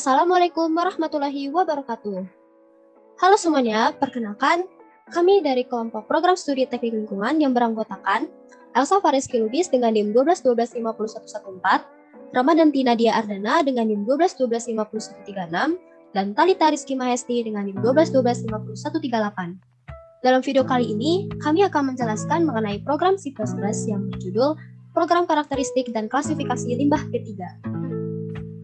Assalamualaikum warahmatullahi wabarakatuh. Halo semuanya, perkenalkan, kami dari kelompok program studi teknik lingkungan yang beranggotakan Elsa Fariski Lubis dengan NIM 12125114, Ramadanti Nadia Ardana dengan NIM 12125136, dan Talita Rizky Mahesti dengan NIM 12125138. Dalam video kali ini, kami akan menjelaskan mengenai program C++ yang berjudul Program Karakteristik dan Klasifikasi Limbah B3.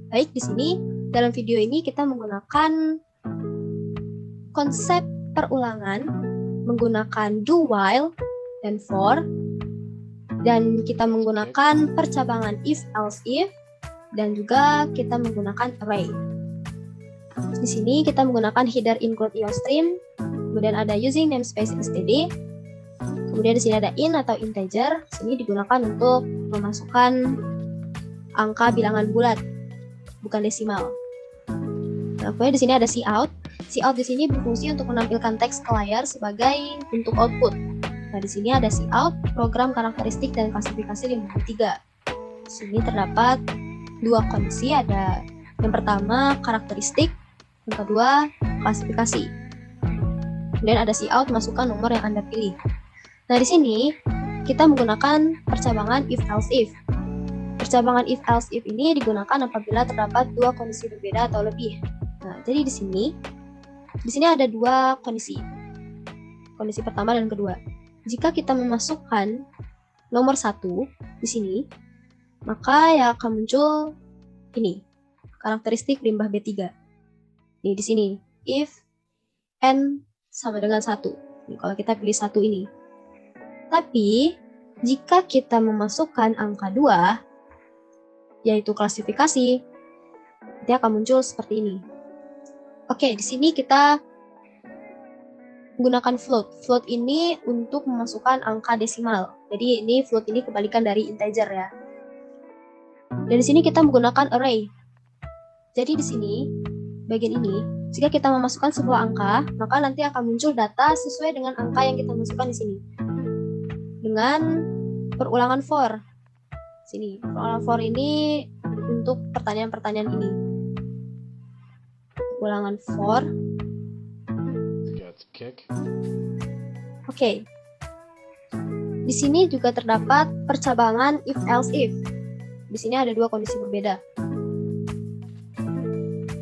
Baik, di sini dalam video ini kita menggunakan konsep perulangan, menggunakan do while dan for, dan kita menggunakan percabangan if else if, dan juga kita menggunakan array. Di sini kita menggunakan header include IOStream, kemudian ada using namespace std, kemudian di sini ada int atau integer. Di sini digunakan untuk memasukkan angka bilangan bulat, bukan desimal. Nah, kemudian di sini ada cout. Cout di sini berfungsi untuk menampilkan teks ke layar sebagai bentuk output. Nah, di sini ada cout, program karakteristik dan klasifikasi limbah B3. Di sini terdapat dua kondisi, ada yang pertama karakteristik, yang kedua klasifikasi. Kemudian ada cout, masukkan nomor yang Anda pilih. Nah, di sini kita menggunakan percabangan if else if. Percabangan if else if ini digunakan apabila terdapat dua kondisi berbeda atau lebih. Nah, jadi di sini ada dua kondisi. Kondisi pertama dan kedua. Jika kita memasukkan nomor 1 di sini, maka yang akan muncul ini, karakteristik limbah B3. Ini di sini, if n sama dengan 1. Ini, kalau kita pilih 1 ini. Tapi, jika kita memasukkan angka 2, yaitu klasifikasi, nanti akan muncul seperti ini. Oke, di sini kita menggunakan float. Float ini untuk memasukkan angka desimal. Jadi ini float ini kebalikan dari integer ya. Dan di sini kita menggunakan array. Jadi di sini bagian ini, jika kita memasukkan sebuah angka, maka nanti akan muncul data sesuai dengan angka yang kita masukkan di sini. Dengan perulangan for. Sini, perulangan for ini untuk pertanyaan-pertanyaan ini. Ulangan for. Oke. Di sini juga terdapat percabangan if else if. Di sini ada dua kondisi berbeda.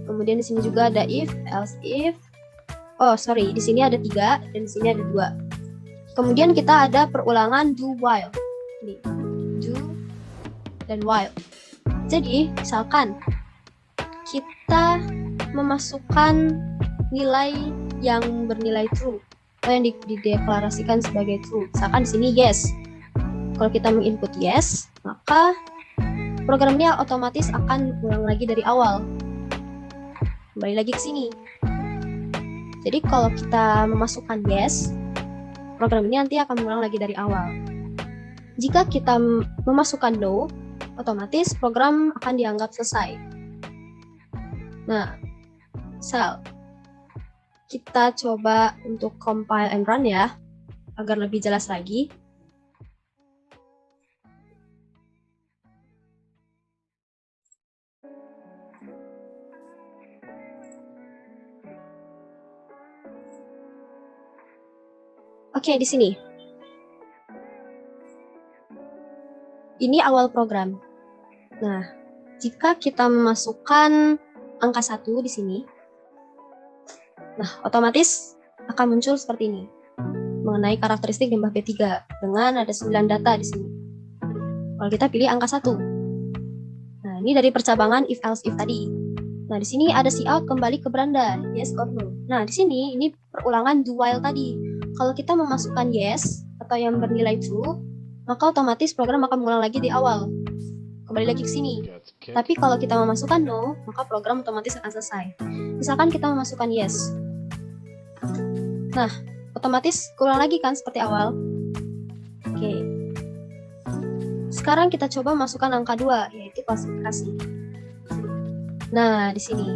Kemudian di sini juga ada if else if. Di sini ada 3 dan di sini ada 2. Kemudian kita ada perulangan do while. Ini, do dan while. Jadi, misalkan kita memasukkan nilai yang bernilai true atau yang dideklarasikan sebagai true. Misalkan di sini yes. Kalau kita menginput yes, maka programnya otomatis akan ulang lagi dari awal. Kembali lagi ke sini. Jadi kalau kita memasukkan yes, program ini nanti akan mengulang lagi dari awal. Jika kita memasukkan no, otomatis program akan dianggap selesai. Nah, kita coba untuk compile and run ya, agar lebih jelas lagi. Oke, di sini. Ini awal program. Nah, jika kita memasukkan angka 1 di sini, nah, otomatis akan muncul seperti ini. Mengenai karakteristik limbah B3 dengan ada 9 data di sini. Kalau kita pilih angka 1. Nah, ini dari percabangan if else if tadi. Nah, di sini ada cout kembali ke beranda, yes or no. Nah, di sini ini perulangan do while tadi. Kalau kita memasukkan yes atau yang bernilai true, maka otomatis program akan mengulang lagi di awal. Kembali lagi ke sini. Tapi kalau kita memasukkan no, maka program otomatis akan selesai. Misalkan kita memasukkan yes. Nah, otomatis ulang lagi kan seperti awal. Oke. Sekarang kita coba masukkan angka 2, yaitu klasifikasi. Nah, di sini.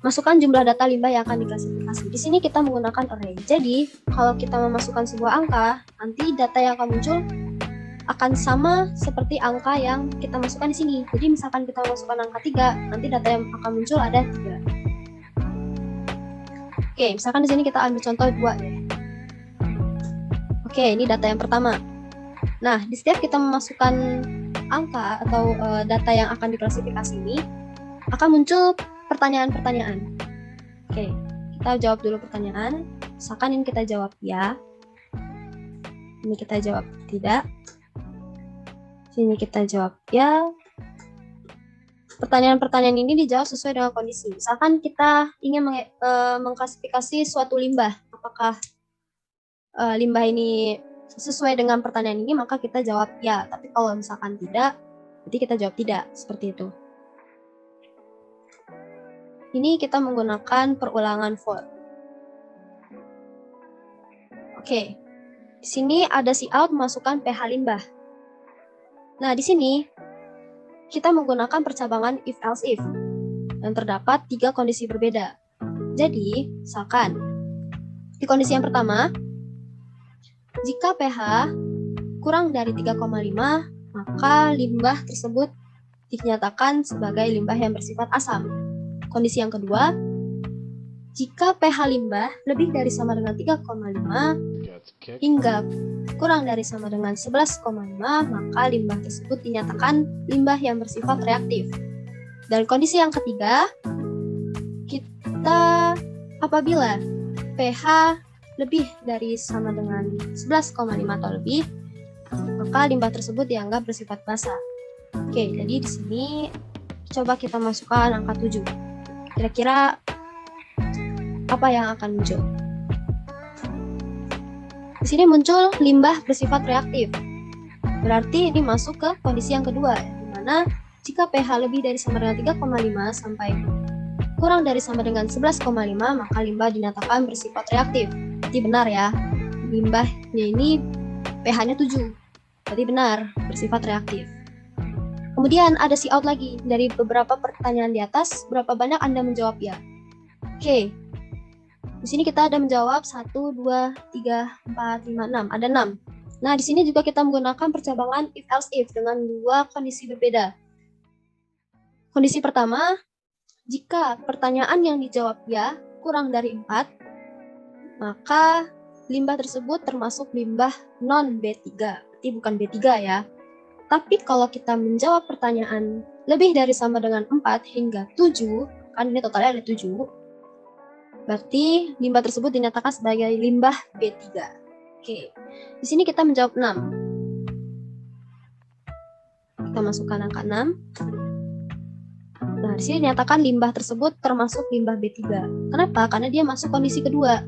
Masukkan jumlah data limbah yang akan diklasifikasi. Di sini kita menggunakan array. Jadi, kalau kita memasukkan sebuah angka, nanti data yang akan muncul akan sama seperti angka yang kita masukkan di sini. Jadi misalkan kita masukkan angka 3, nanti data yang akan muncul ada 3. Oke, misalkan di sini kita ambil contoh 2 deh. Oke, ini data yang pertama. Nah, di setiap kita memasukkan angka atau data yang akan diklasifikasi ini, akan muncul pertanyaan-pertanyaan. Oke, kita jawab dulu pertanyaan. Misalkan ini kita jawab ya. Ini kita jawab tidak. Sini kita jawab ya. Pertanyaan-pertanyaan ini dijawab sesuai dengan kondisi. Misalkan kita ingin mengklasifikasi suatu limbah. Apakah limbah ini sesuai dengan pertanyaan ini, maka kita jawab ya. Tapi kalau misalkan tidak, berarti kita jawab tidak. Seperti itu. Ini kita menggunakan perulangan for. Oke. Di sini ada cout masukkan pH limbah. Nah, di sini kita menggunakan percabangan if else if. Dan terdapat 3 kondisi berbeda. Jadi, misalkan di kondisi yang pertama, jika pH kurang dari 3,5, maka limbah tersebut dinyatakan sebagai limbah yang bersifat asam. Kondisi yang kedua, jika pH limbah lebih dari sama dengan 3,5 hingga kurang dari sama dengan 11,5, maka limbah tersebut dinyatakan limbah yang bersifat reaktif. Dan kondisi yang ketiga, kita apabila pH lebih dari sama dengan 11,5 atau lebih, maka limbah tersebut dianggap bersifat basa. Oke, jadi di sini coba kita masukkan angka 7. Kira-kira apa yang akan muncul? Di sini muncul limbah bersifat reaktif. Berarti ini masuk ke kondisi yang kedua, di mana jika pH lebih dari sama dengan 3,5 sampai kurang dari sama dengan 11,5, maka limbah dinyatakan bersifat reaktif. Berarti benar ya, limbahnya ini pH-nya 7. Berarti benar, bersifat reaktif. Kemudian ada cout lagi. Dari beberapa pertanyaan di atas, berapa banyak Anda menjawab ya? Oke. Di sini kita ada menjawab 1, 2, 3, 4, 5, 6. Ada 6. Nah, di sini juga kita menggunakan percabangan if else if dengan 2 kondisi berbeda. Kondisi pertama, jika pertanyaan yang dijawab ya kurang dari 4, maka limbah tersebut termasuk limbah non B3. Berarti bukan B3 ya. Tapi kalau kita menjawab pertanyaan lebih dari sama dengan 4 hingga 7, kan ini totalnya ada 7, berarti limbah tersebut dinyatakan sebagai limbah B3. Oke. Di sini kita menjawab 6. Kita masukkan angka 6. Nah, di sini dinyatakan limbah tersebut termasuk limbah B3. Kenapa? Karena dia masuk kondisi kedua.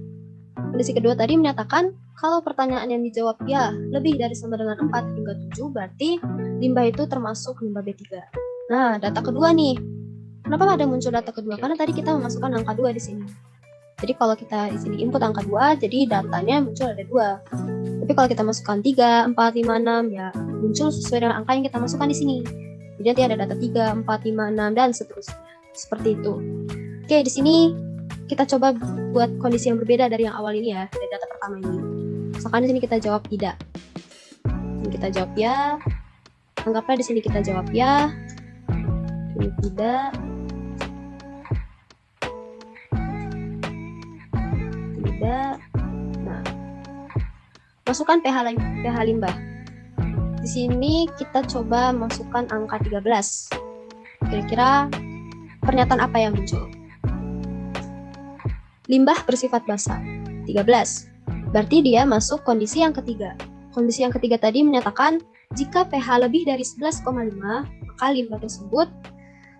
Kondisi kedua tadi menyatakan kalau pertanyaan yang dijawab ya lebih dari sama dengan 4 hingga 7, berarti limbah itu termasuk limbah B3. Nah, data kedua nih. Kenapa ada muncul data kedua? Karena tadi kita memasukkan angka 2 di sini. Jadi kalau kita di sini input angka 2, jadi datanya muncul ada 2. Tapi kalau kita masukkan 3, 4, 5, 6, ya muncul sesuai dengan angka yang kita masukkan di sini. Jadi nanti ada data 3, 4, 5, 6, dan seterusnya. Seperti itu. Oke, di sini kita coba buat kondisi yang berbeda dari yang awal ini ya, dari data pertama ini. Misalkan di sini kita jawab tidak. Ini kita jawab ya. Anggaplah di sini kita jawab ya. Ini tidak. Nah, masukkan pH limbah. Di sini kita coba masukkan angka 13. Kira-kira pernyataan apa yang muncul? Limbah bersifat basa. 13. Berarti dia masuk kondisi yang ketiga. Kondisi yang ketiga tadi menyatakan jika pH lebih dari 11,5, maka limbah tersebut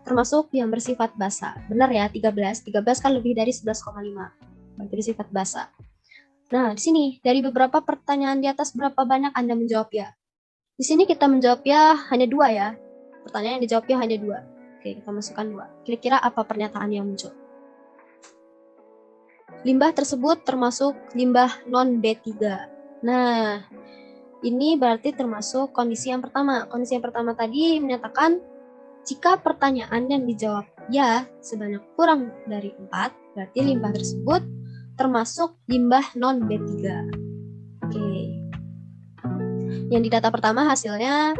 termasuk yang bersifat basa. Benar ya, 13. 13 kan lebih dari 11,5. Berarti bersifat basa. Nah, di sini dari beberapa pertanyaan di atas berapa banyak Anda menjawab ya? Di sini kita menjawab ya hanya 2 ya. Pertanyaan yang dijawab ya hanya 2. Oke, kita masukkan 2. Kira-kira apa pernyataan yang muncul? Limbah tersebut termasuk limbah non B3. Nah, ini berarti termasuk kondisi yang pertama. Kondisi yang pertama tadi menyatakan jika pertanyaan yang dijawab ya sebanyak kurang dari 4, berarti limbah tersebut termasuk limbah non B3. Oke. Yang di data pertama hasilnya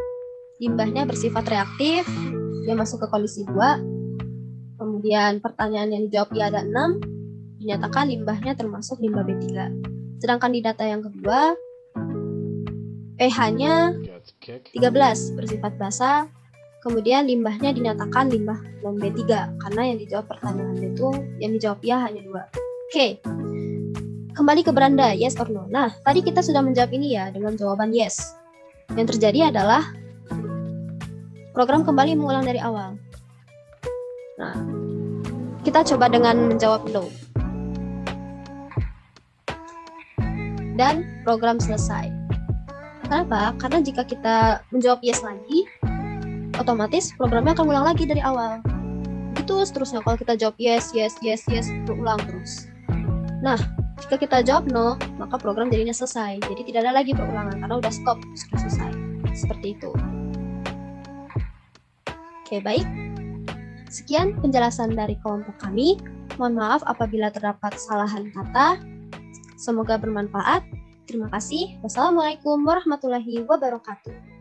limbahnya bersifat reaktif, dia masuk ke kondisi 2. Kemudian pertanyaan yang dijawab ya ada 6, dinyatakan limbahnya termasuk limbah B3. Sedangkan di data yang kedua, pH-nya 13, bersifat basa, kemudian limbahnya dinyatakan limbah non B3, karena yang dijawab pertanyaan itu, yang dijawab ya hanya 2. Oke, kembali ke beranda, yes or no. Nah, tadi kita sudah menjawab ini ya, dengan jawaban yes. Yang terjadi adalah program kembali mengulang dari awal. Nah, kita coba dengan menjawab no. Dan program selesai. Kenapa? Karena jika kita menjawab yes lagi, otomatis programnya akan ulang lagi dari awal. Begitu seterusnya kalau kita jawab yes, berulang terus. Nah, jika kita jawab no, maka program jadinya selesai. Jadi tidak ada lagi perulangan karena udah stop, sudah selesai. Seperti itu. Oke, baik. Sekian penjelasan dari kelompok kami. Mohon maaf apabila terdapat kesalahan kata. Semoga bermanfaat. Terima kasih. Wassalamualaikum warahmatullahi wabarakatuh.